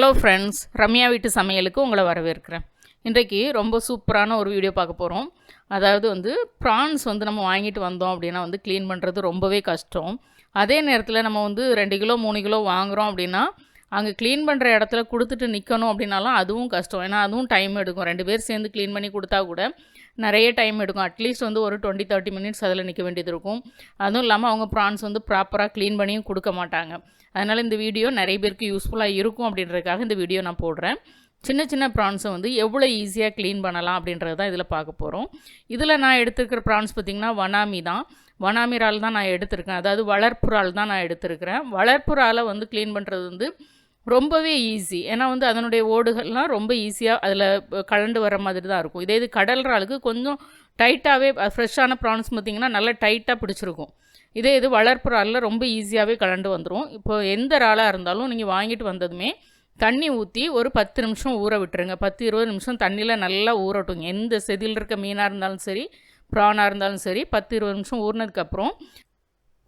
Hello friends, Ramya வீட்டு சமையலுக்கு உங்களை வரவேற்கிறேன். இன்றைக்கு ரொம்ப சூப்பரான ஒரு வீடியோ பார்க்க போகிறோம். அதாவது ப்ரான்ஸ் நம்ம வாங்கிட்டு வந்தோம் அப்படின்னா க்ளீன் பண்ணுறது ரொம்பவே கஷ்டம். அதே நேரத்தில் நம்ம 2 கிலோ 3 கிலோ வாங்குகிறோம் அப்படின்னா அங்கே க்ளீன் பண்ணுற இடத்துல கொடுத்துட்டு நிற்கணும் அப்படின்னாலும் அதுவும் கஷ்டம். ஏன்னா அதுவும் டைம் எடுக்கும். 2 பேர் சேர்ந்து க்ளீன் பண்ணி கொடுத்தா கூட நிறைய டைம் எடுக்கும். அட்லீஸ்ட் ஒரு 20-30 மினிட்ஸ் அதில் நிற்க வேண்டியது இருக்கும். அதுவும் இல்லாமல் அவங்க ப்ரான்ஸ் ப்ராப்பராக க்ளீன் பண்ணியும் கொடுக்க மாட்டாங்க. அதனால் இந்த வீடியோ நிறைய பேருக்கு யூஸ்ஃபுல்லாக இருக்கும் அப்படின்றதுக்காக இந்த வீடியோ நான் போடுறேன். சின்ன சின்ன ப்ரான்ஸை எவ்வளோ ஈஸியாக க்ளீன் பண்ணலாம் அப்படின்றது தான் இதில் பார்க்க போகிறோம். இதில் நான் எடுத்துருக்கிற ப்ரான்ஸ் பார்த்திங்கன்னா வனாமி தான். வனாமி இறால் தான் நான் எடுத்திருக்கேன். அதாவது வளர்ப்பு இறால் தான் நான் எடுத்திருக்கிறேன். வளர்ப்பு இறாலை க்ளீன் பண்ணுறது ரொம்பவே ஈஸி. ஏன்னா அதனுடைய ஓடுகள்லாம் ரொம்ப ஈஸியாக அதில் கலண்டு வர மாதிரி தான் இருக்கும். இது கடல் இறாலுக்கு கொஞ்சம் டைட்டாகவே ஃப்ரெஷ்ஷான ப்ரான்ஸ் பார்த்திங்கன்னா நல்லா டைட்டாக பிடிச்சிருக்கும். இது வளர்ப்பு இறாலில் ரொம்ப ஈஸியாகவே கலண்டு வந்துடும். இப்போ எந்த இறாலாக இருந்தாலும் நீங்கள் வாங்கிட்டு வந்ததுமே தண்ணி ஊற்றி ஒரு 10 நிமிஷம் ஊற விட்டுருங்க. 10-20 நிமிஷம் தண்ணியில் நல்லா ஊறட்டுங்க. எந்த செதில் இருக்க மீனாக இருந்தாலும் சரி, ப்ரானாக இருந்தாலும் சரி, 10-20 நிமிஷம் ஊறினதுக்கப்புறம்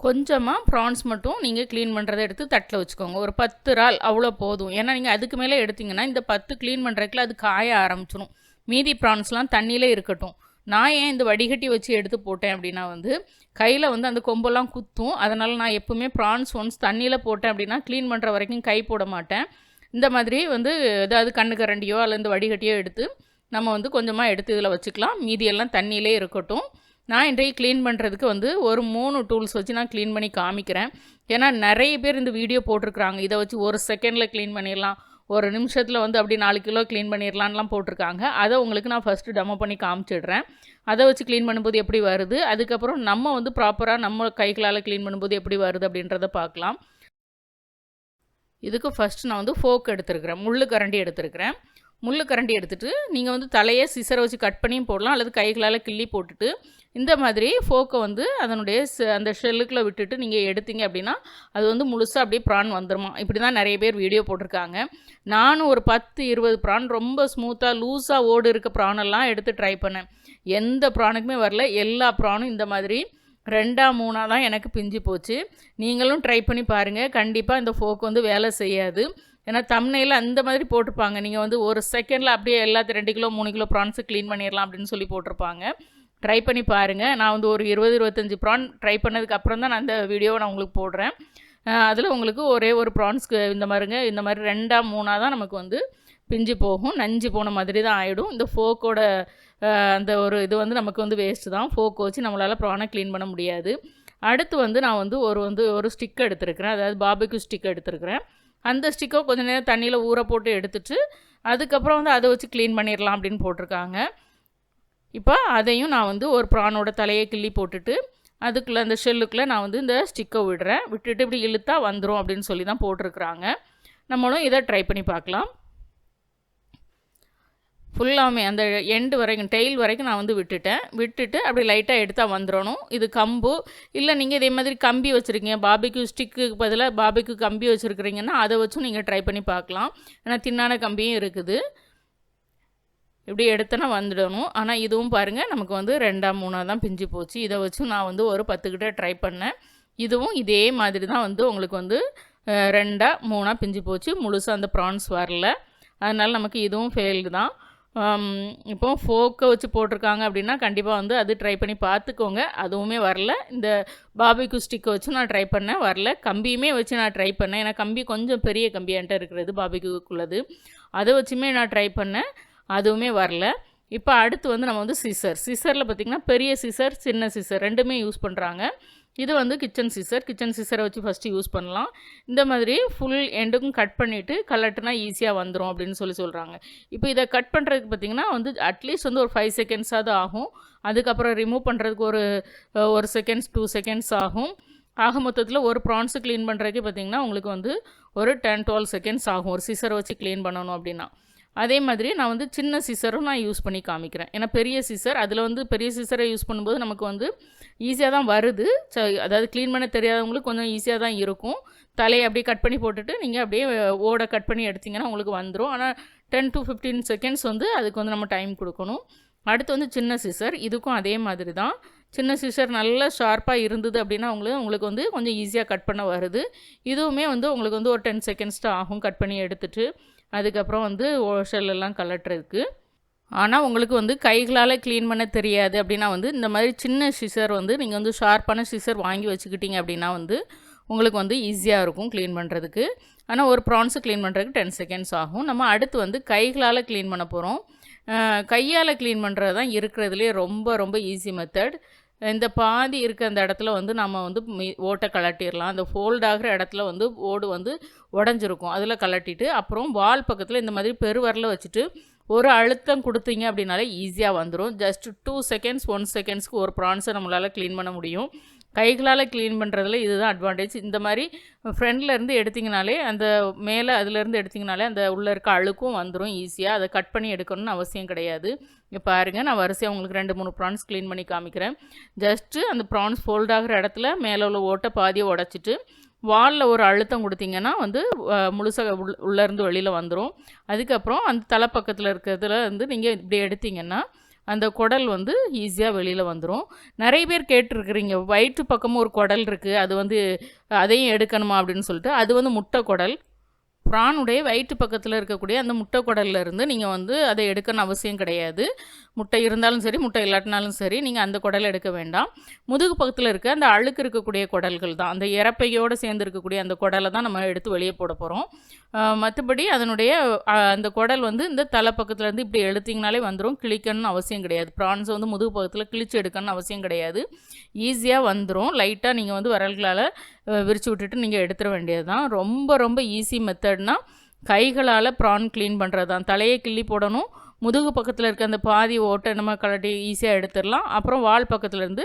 கொஞ்சமாக ப்ரான்ஸ் மட்டும் நீங்கள் க்ளீன் பண்ணுறதை எடுத்து தட்டில் வச்சுக்கோங்க. ஒரு 10 இறால் அவ்வளோ போதும். ஏன்னா நீங்கள் அதுக்கு மேலே எடுத்திங்கன்னா இந்த 10 க்ளீன் பண்ணுறதுக்குள்ள அது காய ஆரம்பிச்சிடும். மீதி ப்ரான்ஸ்லாம் தண்ணியிலே இருக்கட்டும். நான் ஏன் இந்த வடிகட்டி வச்சு எடுத்து போட்டேன் அப்படின்னா கையில் அந்த கொம்பெல்லாம் குத்தும். அதனால் நான் எப்போவுமே ப்ரான்ஸ் ஒன்ஸ் தண்ணியில் போட்டேன் அப்படின்னா க்ளீன் பண்ணுற வரைக்கும் கை போட மாட்டேன். இந்த மாதிரி ஏதாவது கண்ணு கரண்டியோ அல்லது இந்த வடிகட்டியோ எடுத்து நம்ம கொஞ்சமாக எடுத்து இதில் வச்சுக்கலாம். மீதியெல்லாம் தண்ணியிலே இருக்கட்டும். நான் இன்றைக்கு க்ளீன் பண்ணுறதுக்கு ஒரு 3 டூல்ஸ் வச்சு நான் க்ளீன் பண்ணி காமிக்கிறேன். ஏன்னா நிறைய பேர் இந்த வீடியோ போட்டிருக்கிறாங்க. இதை வச்சு 1 செகண்டில் க்ளீன் பண்ணிடலாம், 1 நிமிஷத்தில் அப்படி 4 கிலோ க்ளீன் பண்ணிடலான்லாம் போட்டிருக்காங்க. அதை உங்களுக்கு நான் ஃபஸ்ட்டு டெமோ பண்ணி காமிச்சிடுறேன். அதை வச்சு க்ளீன் பண்ணும்போது எப்படி வருது, அதுக்கப்புறம் நம்ம ப்ராப்பராக நம்ம கைகளால் க்ளீன் பண்ணும்போது எப்படி வருது அப்படின்றத பார்க்கலாம். இதுக்கு ஃபஸ்ட்டு நான் ஃபோக் எடுத்துருக்கிறேன், முள்ளு கரண்டி எடுத்துருக்கிறேன். முள்ளு கரண்டி எடுத்துகிட்டு நீங்கள் தலையை சிசரை வச்சு கட் பண்ணியும் போடலாம், அல்லது கைகளால் கிள்ளி போட்டுட்டு இந்த மாதிரி ஃபோக்கை அதனுடைய அந்த ஷெல்லுக்குள்ளே விட்டுட்டு நீங்கள் எடுத்தீங்க அப்படின்னா அது முழுசாக அப்படியே ப்ரான் வந்துடுமா. இப்படி தான் நிறைய பேர் வீடியோ போட்டிருக்காங்க. நானும் ஒரு 10-20 ப்ரான் ரொம்ப ஸ்மூத்தாக லூஸாக ஓடு இருக்க ப்ரானெல்லாம் எடுத்து ட்ரை பண்ணேன். எந்த ப்ரானுக்குமே வரல. எல்லா ப்ரானும் இந்த மாதிரி 2-3 தான் எனக்கு பிஞ்சு போச்சு. நீங்களும் ட்ரை பண்ணி பாருங்கள். கண்டிப்பாக இந்த ஃபோக் வேலை செய்யாது. ஏன்னா தம்ப்நெயிலில் அந்த மாதிரி போட்டிருப்பாங்க. நீங்கள் 1 செகண்டில் அப்படியே எல்லாத்தையும் 2 கிலோ 3 கிலோ ப்ரான்ஸு க்ளீன் பண்ணிடலாம் அப்படின்னு சொல்லி போட்டிருப்பாங்க. ட்ரை பண்ணி பாருங்கள். நான் ஒரு 20-25 ப்ரான் ட்ரை பண்ணதுக்கு அப்புறம் தான் நான் அந்த வீடியோவை நான் உங்களுக்கு போடுறேன். அதில் உங்களுக்கு ஒரே ஒரு ப்ரான்ஸ்க்கு இந்த மாதிரி 2-3 தான் நமக்கு பிஞ்சு போகும். நஞ்சு போன மாதிரி தான் ஆகிடும். இந்த ஃபோக்கோட அந்த ஒரு இது நமக்கு வேஸ்ட்டு தான். ஃபோக்கை வச்சு நம்மளால் ப்ரானை க்ளீன் பண்ண முடியாது. அடுத்து நான் ஒரு ஸ்டிக் எடுத்துருக்கிறேன். அதாவது பாபிக்யூ ஸ்டிக் எடுத்துருக்கிறேன். அந்த ஸ்டிக்கை கொஞ்சம் நேரம் தண்ணியில் ஊற போட்டு எடுத்துட்டு அதுக்கப்புறம் அதை வச்சு க்ளீன் பண்ணிடலாம் அப்படின்னு போட்டிருக்காங்க. இப்போ அதையும் நான் ஒரு ப்ரானோட தலையை கிள்ளி போட்டுட்டு அதுக்குள்ளே அந்த ஷெல்லுக்குள்ளே நான் இந்த ஸ்டிக்கை விட்டுட்டு இப்படி இழுத்தா வந்துடும் அப்படின்னு சொல்லி தான் போட்டிருக்கிறாங்க. நம்மளும் இதை ட்ரை பண்ணி பார்க்கலாம். ஃபுல்லாமே அந்த எண்டு வரைக்கும் டெயில் வரைக்கும் நான் விட்டுட்டு அப்படி லைட்டாக எடுத்தால் வந்துடணும். இது கம்பு இல்லை, நீங்கள் இதே மாதிரி கம்பி வச்சுருக்கீங்க, பாபிக்யூ ஸ்டிக்கு பதிலாக பாபிக்யூ கம்பி வச்சுருக்கிறீங்கன்னா அதை வச்சும் நீங்கள் ட்ரை பண்ணி பார்க்கலாம். ஏன்னா தின்னான கம்பியும் இருக்குது. இப்படி எடுத்தனா வந்துடணும். ஆனால் இதுவும் பாருங்கள் நமக்கு 2-3 தான் பிஞ்சு போச்சு. இதை வச்சும் நான் ஒரு 10 கிட்ட ட்ரை பண்ணேன். இதுவும் இதே மாதிரி தான் உங்களுக்கு 2-3 பிஞ்சு போச்சு. முழுசாக அந்த ப்ரான்ஸ் வரல. அதனால் நமக்கு இதுவும் ஃபெயில்டு தான். இப்போ ஃபோக்கை வச்சு போட்டிருக்காங்க அப்படின்னா கண்டிப்பாக அது ட்ரை பண்ணி பார்த்துக்கோங்க. அதுவுமே வரல. இந்த பாபிக்யூ ஸ்டிக்கை வச்சு நான் ட்ரை பண்ணேன், வரல. கம்பியுமே வச்சு நான் ட்ரை பண்ணேன். ஏன்னா கம்பி கொஞ்சம் பெரிய கம்பி என்கிட்ட இருக்கிறது பாபிக்யூக்குள்ளது. அதை வச்சுமே நான் ட்ரை பண்ணேன், அதுவுமே வரல. இப்போ அடுத்து நம்ம சிசரில் பார்த்திங்கன்னா பெரிய சிசர் சின்ன சிசர் ரெண்டுமே யூஸ் பண்ணுறாங்க. இது கிச்சன் சிசரை வச்சு ஃபஸ்ட்டு யூஸ் பண்ணலாம். இந்த மாதிரி ஃபுல் எண்டுக்கும் கட் பண்ணிவிட்டு கலட்டுனா ஈஸியாக வந்துடும் அப்படின்னு சொல்கிறாங்க. இப்போ இதை கட் பண்ணுறதுக்கு பார்த்திங்கன்னா அட்லீஸ்ட் ஒரு 5 செகண்ட்ஸாவது ஆகும். அதுக்கப்புறம் ரிமூவ் பண்ணுறதுக்கு ஒரு செகண்ட்ஸ் 2 செகண்ட்ஸ் ஆகும். ஆக மொத்தத்தில் ஒரு ப்ரான்ஸு க்ளீன் பண்ணுறதுக்கு பார்த்திங்கன்னா உங்களுக்கு ஒரு 10-12 செகண்ட்ஸ் ஆகும் ஒரு சிசரை வச்சு க்ளீன் பண்ணணும் அப்படின்னா. அதே மாதிரி நான் சின்ன சிசரும் நான் யூஸ் பண்ணி காமிக்கிறேன். ஏன்னா பெரிய சிசர் அதில் பெரிய சிசரை யூஸ் பண்ணும்போது நமக்கு ஈஸியாக தான் வருது. அதாவது க்ளீன் பண்ண தெரியாதவங்களுக்கு கொஞ்சம் ஈஸியாக தான் இருக்கும். தலையை அப்படியே கட் பண்ணி போட்டுட்டு நீங்கள் அப்படியே ஓட கட் பண்ணி எடுத்திங்கன்னா உங்களுக்கு வந்துடும். ஆனால் 10-15 செகண்ட்ஸ் அதுக்கு நம்ம டைம் கொடுக்கணும். அடுத்து சின்ன சிசர், இதுக்கும் அதே மாதிரி தான். சின்ன சிசர் நல்லா ஷார்ப்பாக இருந்தது அப்படின்னா உங்களுக்கு கொஞ்சம் ஈஸியாக கட் பண்ண வருது. இதுவுமே உங்களுக்கு ஒரு 10 செகண்ட்ஸ் தான் ஆகும் கட் பண்ணி எடுத்துகிட்டு. அதுக்கப்புறம் வந்து ஷெல்லெல்லாம் கலட்டுறதுக்கு. ஆனால் உங்களுக்கு வந்து கைகளால் க்ளீன் பண்ண தெரியாது அப்படின்னா வந்து இந்த மாதிரி சின்ன சிசர் வந்து நீங்கள் வந்து ஷார்ப்பான சிசர் வாங்கி வச்சுக்கிட்டீங்க அப்படின்னா வந்து உங்களுக்கு வந்து ஈஸியாக இருக்கும் க்ளீன் பண்ணுறதுக்கு. ஆனால் ஒரு ப்ரான்ஸு க்ளீன் பண்ணுறதுக்கு 10 செகண்ட்ஸ் ஆகும். நம்ம அடுத்து வந்து கைகளால் க்ளீன் பண்ண போகிறோம். கையால் க்ளீன் பண்ணுறது தான் இருக்கிறதுலே ரொம்ப ரொம்ப ஈஸி மெத்தட். இந்த பாதி இருக்க அந்த இடத்துல வந்து நம்ம வந்து ஓட்டை கலட்டிடலாம். அந்த ஃபோல்ட் ஆகிற இடத்துல வந்து ஓடு வந்து உடஞ்சிருக்கும், அதில் கலட்டிட்டு அப்புறம் வால் பக்கத்தில் இந்த மாதிரி பெருவரல வச்சுட்டு ஒரு அழுத்தம் கொடுத்தீங்க அப்படின்னாலே ஈஸியாக வந்துடும். ஜஸ்ட் 2 செகண்ட்ஸ் 1 செகண்ட்ஸ்க்கு ஒரு ப்ரான்ஸை நம்மளால் க்ளீன் பண்ண முடியும். கைகளால் க்ளீன் பண்ணுறதுல இதுதான் அட்வான்டேஜ். இந்த மாதிரி ஃப்ரண்ட்லேருந்து எடுத்திங்கனாலே அந்த மேலே அதுலேருந்து எடுத்திங்கனாலே அந்த உள்ளே இருக்க அழுக்கும் வந்துடும் ஈஸியாக. அதை கட் பண்ணி எடுக்கணும்னு அவசியம் கிடையாது. இங்கே பாருங்கள், நான் வரிசையாக உங்களுக்கு 2-3 ப்ரான்ஸ் க்ளீன் பண்ணி காமிக்கிறேன். ஜஸ்ட்டு அந்த ப்ரான்ஸ் ஃபோல்ட் ஆகிற இடத்துல மேலே உள்ள ஓட்டை பாதியை உடச்சிட்டு வாலில் ஒரு அழுத்தம் கொடுத்தீங்கன்னா வந்து முழுசாக உள்ளேருந்து வெளியில் வந்துடும். அதுக்கப்புறம் அந்த தலைப்பக்கத்தில் இருக்கிறதுல வந்து நீங்கள் இப்படி எடுத்திங்கன்னா அந்த குடல் வந்து ஈஸியாக வெளியில் வந்துடும். நிறைய பேர் கேட்டிருக்கிறீங்க, வயிற்று பக்கமும் ஒரு குடல் இருக்குது, அது வந்து அதையும் எடுக்கணுமா அப்படின்னு சொல்லிட்டு. அது வந்து முட்டை குடல். ப்ரானுடைய வயிற்று பக்கத்தில் இருக்கக்கூடிய அந்த முட்டை குடலில் இருந்து நீங்கள் வந்து அதை எடுக்கணும் அவசியம் கிடையாது. முட்டை இருந்தாலும் சரி, முட்டை இல்லாட்டினாலும் சரி, நீங்கள் அந்த குடலை எடுக்க வேண்டாம். முதுகு பக்கத்தில் இருக்க அந்த அழுக்கு இருக்கக்கூடிய குடல்கள் தான், அந்த இறப்பையோடு சேர்ந்து இருக்கக்கூடிய அந்த குடலை தான் நம்ம எடுத்து வெளியே போட போகிறோம். மற்றபடி அதனுடைய அந்த குடல் வந்து இந்த தலை பக்கத்துலேருந்து இப்படி எடுத்திங்கனாலே வந்துடும். கிழிக்கணும்னு அவசியம் கிடையாது. ப்ரான்ஸ் வந்து முதுகு பக்கத்தில் கிழிச்சு எடுக்கணும்னு அவசியம் கிடையாது. ஈஸியாக வந்துடும். லைட்டாக நீங்கள் வந்து விரல்களால் விரித்து விட்டுட்டு நீங்கள் எடுத்துட வேண்டியது தான். ரொம்ப ரொம்ப ஈஸி மெத்தட்னா கைகளால் ப்ரான் க்ளீன் பண்ணுறது தான். தலையை கிள்ளி போடணும், முதுகு பக்கத்தில் இருக்க அந்த பாதி ஓட்டை நம்ம கலட்டி ஈஸியாக எடுத்துடலாம். அப்புறம் வால் பக்கத்துலேருந்து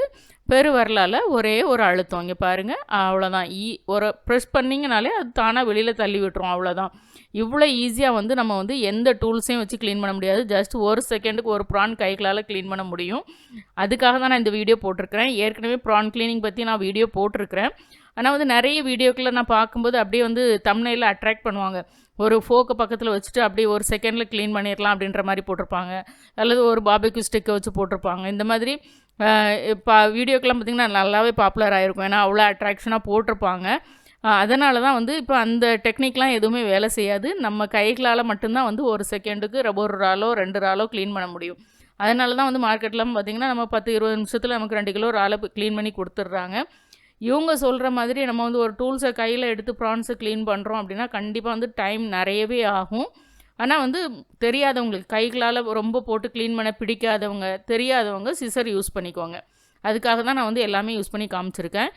பெருவரலால் ஒரே ஒரு அழுத்தம், இங்கே பாருங்கள், அவ்வளோதான். ஒரு ப்ரெஸ் பண்ணிங்கனாலே அது தானாக வெளியில் தள்ளி விட்டுரும், அவ்வளோதான். இவ்வளோ ஈஸியாக வந்து நம்ம வந்து எந்த டூல்ஸையும் வச்சு க்ளீன் பண்ண முடியாது. ஜஸ்ட் 1 செகண்டுக்கு ஒரு ப்ரான் கைகளால் க்ளீன் பண்ண முடியும். அதுக்காக தான் நான் இந்த வீடியோ போட்டிருக்கிறேன். ஏற்கனவே ப்ரான் க்ளீனிங் பற்றி நான் வீடியோ போட்டிருக்கிறேன். ஆனால் வந்து நிறைய வீடியோக்களை நான் பார்க்கும்போது அப்படியே வந்து தம்ப்நெயிலில் அட்ராக்ட் பண்ணுவாங்க. ஒரு ஃபோக்கை பக்கத்தில் வச்சுட்டு அப்படியே 1 செகண்டில் க்ளீன் பண்ணிடலாம் அப்படின்ற மாதிரி போட்டிருப்பாங்க. அல்லது ஒரு பார்பிக்யூ ஸ்டிக்கை வச்சு போட்டிருப்பாங்க. இந்த மாதிரி இப்போ வீடியோக்கெல்லாம் பார்த்திங்கன்னா நல்லாவே பாப்புலர் ஆகிருக்கும். ஏன்னா அவ்வளோ அட்ராக்ஷனாக போட்டிருப்பாங்க. அதனால தான் வந்து இப்போ அந்த டெக்னிக்லாம் எதுவுமே வேலை செய்யாது. நம்ம கைகளால் மட்டும்தான் வந்து 1 செகண்டுக்கு ஒரு ராலோ 2 ராலோ க்ளீன் பண்ண முடியும். அதனால தான் வந்து மார்க்கெட்லாம் பார்த்திங்கன்னா நம்ம 10-20 நிமிஷத்தில் நமக்கு 2 கிலோ ராலை க்ளீன் பண்ணி கொடுத்துட்றாங்க. இவங்க சொல்கிற மாதிரி நம்ம வந்து ஒரு டூல்ஸை கையில் எடுத்து ப்ரான்ஸை க்ளீன் பண்ணுறோம் அப்படின்னா கண்டிப்பாக வந்து டைம் நிறையவே ஆகும். ஆனால் வந்து தெரியாதவங்களுக்கு, கைகளால் ரொம்ப போட்டு க்ளீன் பண்ண பிடிக்காதவங்க, தெரியாதவங்க சிசர் யூஸ் பண்ணிக்கோங்க. அதுக்காக தான் நான் வந்து எல்லாமே யூஸ் பண்ணி காமிச்சிருக்கேன்.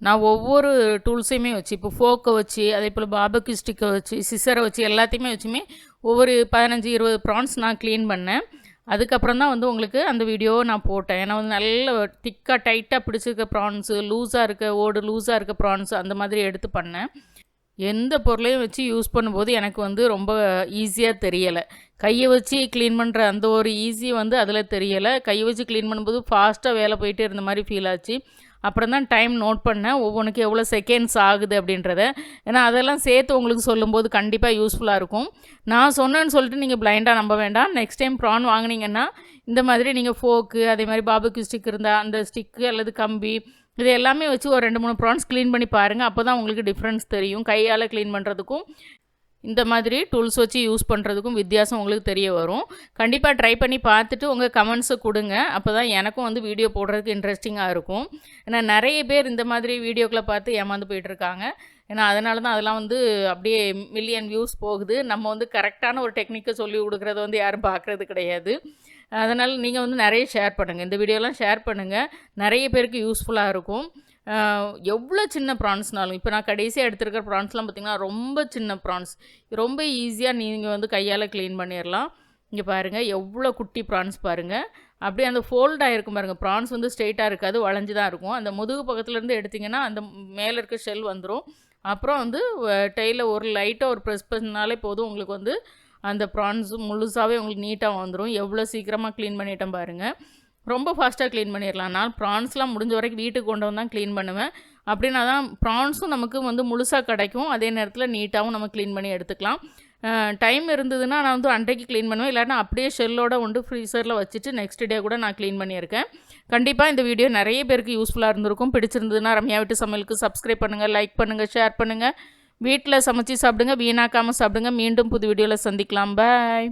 நான் ஒவ்வொரு டூல்ஸையுமே வச்சு, இப்போ ஃபோக்கை வச்சு, அதே போல் பார்பிக்யூ ஸ்டிக்கை வச்சு, சிசரை வச்சு, எல்லாத்தையுமே வச்சுமே ஒவ்வொரு 15-20 ப்ரான்ஸ் நான் க்ளீன் பண்ணேன். அதுக்கப்புறம் தான் வந்து உங்களுக்கு அந்த வீடியோவை நான் போட்டேன். ஏன்னா வந்து நல்ல திக்காக டைட்டாக பிடிச்சிருக்க ப்ரான்ஸு, லூஸாக இருக்க ஓடு லூஸாக இருக்க ப்ரான்ஸு அந்த மாதிரி எடுத்து பண்ணேன். எந்த பொருளையும் வச்சு யூஸ் பண்ணும்போது எனக்கு வந்து ரொம்ப ஈஸியாக தெரியலை. கையை வச்சு க்ளீன் பண்ணுற அந்த ஒரு ஈஸி வந்து அதில் தெரியலை. கையை வச்சு க்ளீன் பண்ணும்போது ஃபாஸ்ட்டாக வேலை போயிட்டே இருந்த மாதிரி ஃபீல் ஆச்சு. அப்புறம் தான் டைம் நோட் பண்ணேன், ஒவ்வொன்றுக்கு எவ்வளோ செகண்ட்ஸ் ஆகுது அப்படின்றத. ஏன்னா அதெல்லாம் சேர்த்து உங்களுக்கு சொல்லும்போது கண்டிப்பாக யூஸ்ஃபுல்லாக இருக்கும். நான் சொன்னேன்னு சொல்லிட்டு நீங்கள் பிளைண்டாக நம்ப வேண்டாம். நெக்ஸ்ட் டைம் ப்ரான் வாங்கினீங்கன்னா இந்த மாதிரி நீங்கள் ஃபோக்கு, அதே மாதிரி பார்பிக்யூ ஸ்டிக் இருந்தால் அந்த ஸ்டிக்கு அல்லது கம்பி, இது எல்லாமே வச்சு ஒரு 2-3 ப்ரான்ஸ் க்ளீன் பண்ணி பாருங்கள். அப்போ தான் உங்களுக்கு டிஃப்ரென்ஸ் தெரியும். கையால் க்ளீன் பண்ணுறதுக்கும் இந்த மாதிரி டூல்ஸ் வச்சு யூஸ் பண்ணுறதுக்கும் வித்தியாசம் உங்களுக்கு தெரிய வரும். கண்டிப்பாக ட்ரை பண்ணி பார்த்துட்டு உங்கள் கமெண்ட்ஸை கொடுங்க. அப்போ தான் எனக்கும் வந்து வீடியோ போடுறதுக்கு இன்ட்ரெஸ்டிங்காக இருக்கும். ஏன்னா நிறைய பேர் இந்த மாதிரி வீடியோக்களை பார்த்து ஏமாந்து போயிட்டுருக்காங்க. ஏன்னா அதனால தான் அதெல்லாம் வந்து அப்படியே மில்லியன் வியூஸ் போகுது. நம்ம வந்து கரெக்டான ஒரு டெக்னிக்கை சொல்லி கொடுக்குறத வந்து யாரும் பார்க்குறது கிடையாது. அதனால் நீங்கள் வந்து நிறைய ஷேர் பண்ணுங்கள். இந்த வீடியோலாம் ஷேர் பண்ணுங்கள். நிறைய பேருக்கு யூஸ்ஃபுல்லாக இருக்கும். எவ்வளோ சின்ன ப்ரான்ஸ்னாலும், இப்போ நான் கடைசியாக எடுத்துருக்கிற ப்ரான்ஸ்லாம் பார்த்திங்கன்னா ரொம்ப சின்ன ப்ரான்ஸ், ரொம்ப ஈஸியாக நீங்கள் வந்து கையால் க்ளீன் பண்ணிடலாம். இங்கே பாருங்கள் எவ்வளோ குட்டி ப்ரான்ஸ் பாருங்கள். அப்படியே அந்த ஃபோல்டாக இருக்கும் பாருங்கள். ப்ரான்ஸ் வந்து ஸ்ட்ரெயிட்டாக இருக்காது, வளைஞ்சு தான் இருக்கும். அந்த முதுகு பக்கத்துலேருந்து எடுத்திங்கன்னா அந்த மேலே இருக்க ஷெல் வந்துடும். அப்புறம் வந்து டெய்லில் ஒரு லைட்டாக ஒரு ப்ரெஸ் பண்ணாலே போதும், உங்களுக்கு வந்து அந்த ப்ரான்ஸ் முழுசாகவே உங்களுக்கு நீட்டாக வந்துடும். எவ்வளோ சீக்கிரமாக க்ளீன் பண்ணிட்டேன் பாருங்கள். ரொம்ப ஃபாஸ்ட்டாக க்ளீன் பண்ணிடலாம். நான் ப்ரான்ஸ்லாம் முடிஞ்ச வரைக்கும் வீட்டுக்கு கொண்டு வந்து தான் க்ளீன் பண்ணுவேன். அப்படின்னா தான் ப்ரான்ஸும் நமக்கு வந்து முழுசாக கிடைக்கும், அதே நேரத்தில் நீட்டாகவும் நம்ம க்ளீன் பண்ணி எடுத்துக்கலாம். டைம் இருந்ததுன்னா நான் வந்து அன்றைக்கு க்ளீன் பண்ணுவேன். இல்லாட்டினா அப்படியே ஷெல்லோட வந்து ஃப்ரீசரில் வச்சுட்டு நெக்ஸ்ட் டே கூட நான் க்ளீன் பண்ணியிருக்கேன். கண்டிப்பாக இந்த வீடியோ நிறைய பேருக்கு யூஸ்ஃபுல்லாக இருந்திருக்கும். பிடிச்சிருந்ததுன்னா ரம்யா வீட்டு சமையலுக்கு சப்ஸ்கிரைப் பண்ணுங்கள், லைக் பண்ணுங்கள், ஷேர் பண்ணுங்கள். வீட்டில் சமைச்சு சாப்பிடுங்க, வீணாக்காமல் சாப்பிடுங்க. மீண்டும் புது வீடியோவில் சந்திக்கலாம். பாய்.